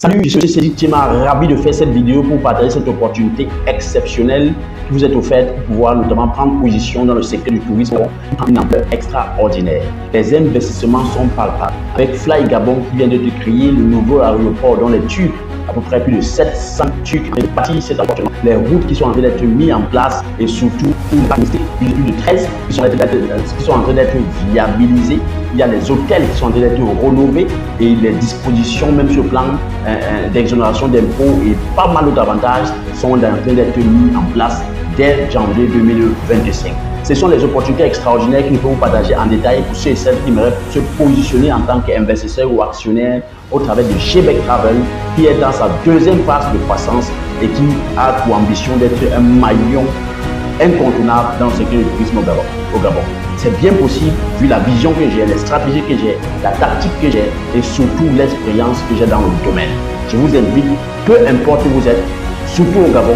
Salut, je suis Cédric Thiema, ravi de faire cette vidéo pour partager cette opportunité exceptionnelle qui vous est offerte pour pouvoir notamment prendre position dans le secteur du tourisme en une ampleur extraordinaire. Les investissements sont palpables. Avec Fly Gabon qui vient d'être créé, le nouveau aéroport dont les tubes, à peu près plus de 700 tubes, cet appartement, les routes qui sont en train d'être mises en place et surtout plus de 13 qui sont en train d'être viabilisées. Il y a les hôtels qui sont en train d'être rénovés et les dispositions, même sur le plan d'exonération d'impôts et pas mal d'autres avantages sont en train d'être mis en place dès janvier 2025. Ce sont des opportunités extraordinaires que nous pouvons partager en détail pour ceux et celles qui aimeraient se positionner en tant qu'investisseurs ou actionnaires au travers de GBEC Travel qui est dans sa deuxième phase de croissance et qui a pour ambition d'être un maillon incontournable dans le secteur du tourisme au Gabon. C'est bien possible vu la vision que j'ai, les stratégies que j'ai, la tactique que j'ai et surtout l'expérience que j'ai dans le domaine. Je vous invite, peu importe où vous êtes, surtout au Gabon,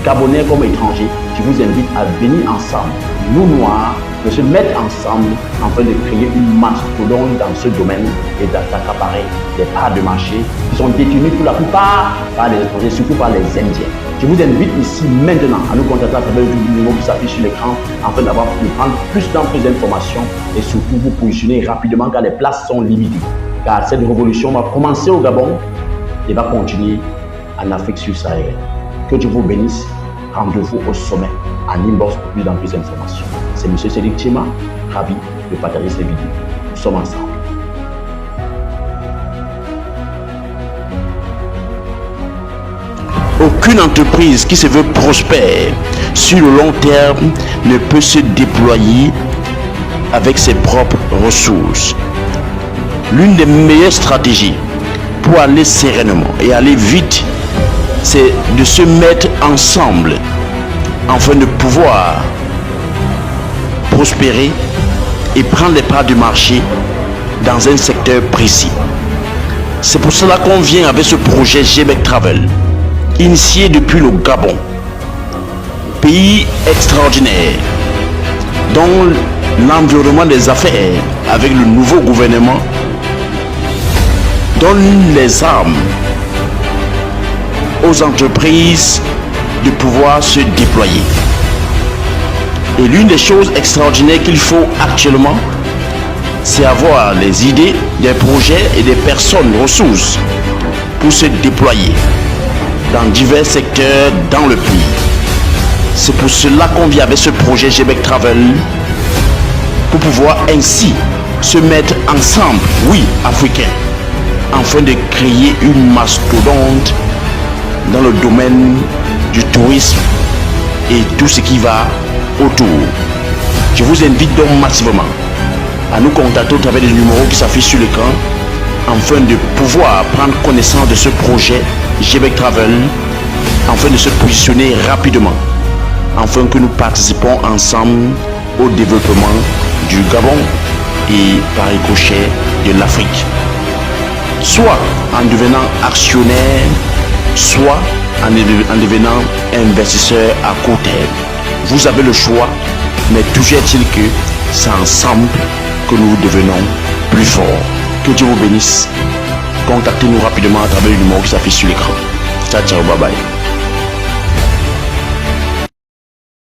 Gabonais comme étrangers, je vous invite à venir ensemble, nous noirs, de se mettre ensemble afin de créer une mastodonte dans ce domaine et d'accaparer des parts de marché qui sont détenues pour la plupart par les étrangers, surtout par les Indiens. Je vous invite ici maintenant à nous contacter à travers le numéro qui s'affiche sur l'écran afin de prendre plus d'informations et surtout vous positionner rapidement car les places sont limitées. Car cette révolution va commencer au Gabon et va continuer en Afrique subsaharienne. Que Dieu vous bénisse. Rendez-vous au sommet en inbox pour plus d'informations. C'est M. Cédric Thiema, ravi de partager ces vidéos. Nous sommes ensemble. Aucune entreprise qui se veut prospère sur le long terme ne peut se déployer avec ses propres ressources. L'une des meilleures stratégies pour aller sereinement et aller vite, c'est de se mettre ensemble afin de pouvoir prospérer et prendre les parts du marché dans un secteur précis. C'est pour cela qu'on vient avec ce projet GBEC Travel, initié depuis le Gabon, pays extraordinaire, dont l'environnement des affaires avec le nouveau gouvernement donne les armes aux entreprises de pouvoir se déployer. Et l'une des choses extraordinaires qu'il faut actuellement, c'est avoir les idées, des projets et des personnes ressources pour se déployer dans divers secteurs dans le pays. C'est pour cela qu'on vient avec ce projet GBEC Travel pour pouvoir ainsi se mettre ensemble, oui, africains, afin de créer une mastodonte dans le domaine du tourisme et tout ce qui va autour. Je vous invite donc massivement à nous contacter au travers des numéros qui s'affichent sur l'écran afin de pouvoir prendre connaissance de ce projet GBEC Travel, afin de se positionner rapidement, afin que nous participons ensemble au développement du Gabon et par ricochet de l'Afrique. Soit en devenant actionnaire, soit en devenant investisseur à court terme. Vous avez le choix, mais toujours est-il que c'est ensemble que nous devenons plus forts. Que Dieu vous bénisse. Contactez-nous rapidement à travers le numéro qui s'affiche sur l'écran. Ciao, ciao, bye bye.